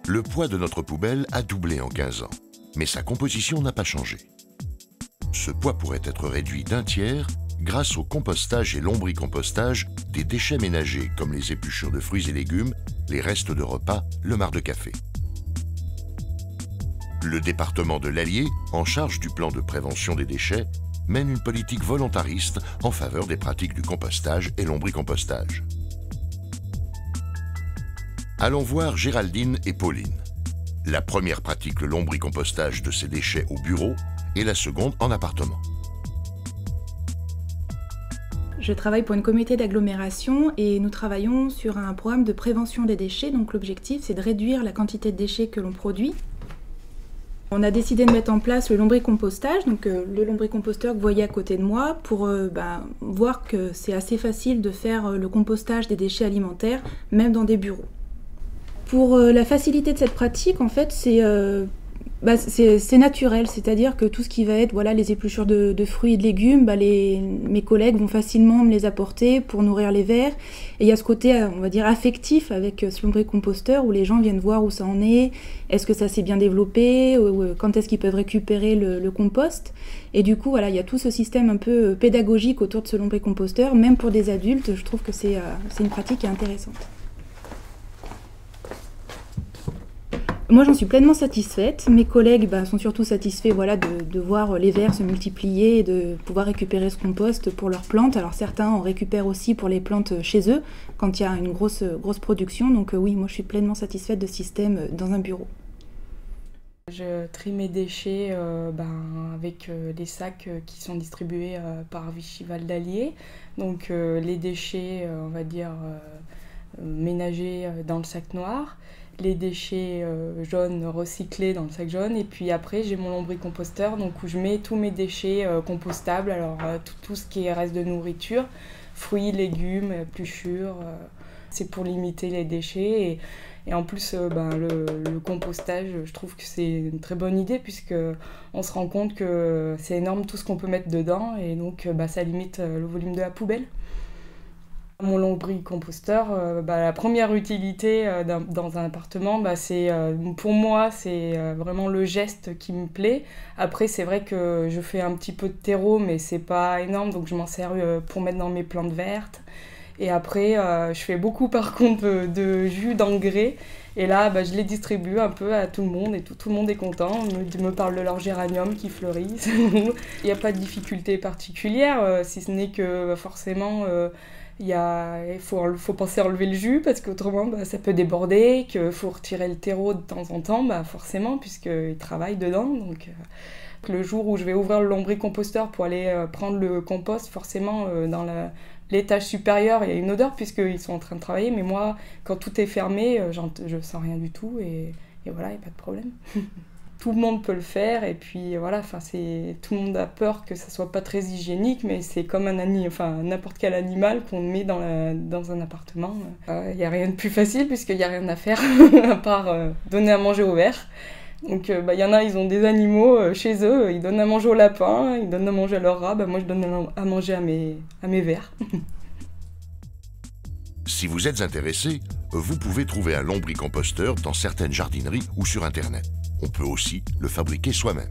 Le poids de notre poubelle a doublé en 15 ans, mais sa composition n'a pas changé. Ce poids pourrait être réduit d'un tiers grâce au compostage et lombricompostage des déchets ménagers comme les épluchures de fruits et légumes, les restes de repas, le marc de café. Le département de l'Allier, en charge du plan de prévention des déchets, mène une politique volontariste en faveur des pratiques du compostage et lombricompostage. Allons voir Géraldine et Pauline. La première pratique le lombricompostage de ses déchets au bureau et la seconde en appartement. Je travaille pour une communauté d'agglomération et nous travaillons sur un programme de prévention des déchets. Donc l'objectif, c'est de réduire la quantité de déchets que l'on produit. On a décidé de mettre en place le lombricompostage, donc le lombricomposteur que vous voyez à côté de moi, pour voir que c'est assez facile de faire le compostage des déchets alimentaires, même dans des bureaux. Pour la facilité de cette pratique, en fait, c'est naturel, c'est-à-dire que tout ce qui va être les épluchures de fruits et de légumes, mes collègues vont facilement me les apporter pour nourrir les vers. Et il y a ce côté, on va dire, affectif avec ce lombricomposteur où les gens viennent voir où ça en est, est-ce que ça s'est bien développé, quand est-ce qu'ils peuvent récupérer le compost. Et du coup, il y a tout ce système un peu pédagogique autour de ce lombricomposteur, même pour des adultes, je trouve que c'est une pratique qui est intéressante. Moi, j'en suis pleinement satisfaite. Mes collègues sont surtout satisfaits de voir les vers se multiplier et de pouvoir récupérer ce compost pour leurs plantes. Alors certains en récupèrent aussi pour les plantes chez eux quand il y a une grosse production. Donc oui, moi je suis pleinement satisfaite de ce système dans un bureau. Je trie mes déchets avec les sacs qui sont distribués par Vichy Val d'Allier. Donc les déchets, on va dire, ménagers dans le sac noir. Les déchets jaunes recyclés dans le sac jaune, et puis après j'ai mon lombricomposteur donc où je mets tous mes déchets compostables, alors tout ce qui reste de nourriture, fruits, légumes, épluchures, c'est pour limiter les déchets et en plus le compostage, je trouve que c'est une très bonne idée puisque on se rend compte que c'est énorme tout ce qu'on peut mettre dedans et donc ça limite le volume de la poubelle. Mon lombricomposteur, la première utilité dans un appartement, pour moi, c'est vraiment le geste qui me plaît. Après, c'est vrai que je fais un petit peu de terreau, mais c'est pas énorme, donc je m'en sers pour mettre dans mes plantes vertes. Et après, je fais beaucoup par contre de jus d'engrais. Et là, je les distribue un peu à tout le monde et tout le monde est content. On me parle de leurs géraniums qui fleurissent. Il n'y a pas de difficulté particulière, si ce n'est que forcément... il faut penser à enlever le jus parce qu'autrement ça peut déborder, qu'il faut retirer le terreau de temps en temps, forcément puisqu'ils travaillent dedans. Donc le jour où je vais ouvrir le lombricomposteur pour aller prendre le compost, forcément dans l'étage supérieur il y a une odeur puisqu'ils sont en train de travailler, mais moi quand tout est fermé je sens rien du tout et voilà, il n'y a pas de problème. Tout le monde peut le faire et puis voilà, tout le monde a peur que ça soit pas très hygiénique, mais c'est comme n'importe quel animal qu'on met dans un appartement. Il n'y a rien de plus facile puisqu'il n'y a rien à faire à part donner à manger aux vers. Donc y en a, ils ont des animaux chez eux, ils donnent à manger aux lapins, ils donnent à manger à leurs rats, moi je donne à manger à mes vers. Si vous êtes intéressé, vous pouvez trouver un lombricomposteur dans certaines jardineries ou sur Internet. On peut aussi le fabriquer soi-même.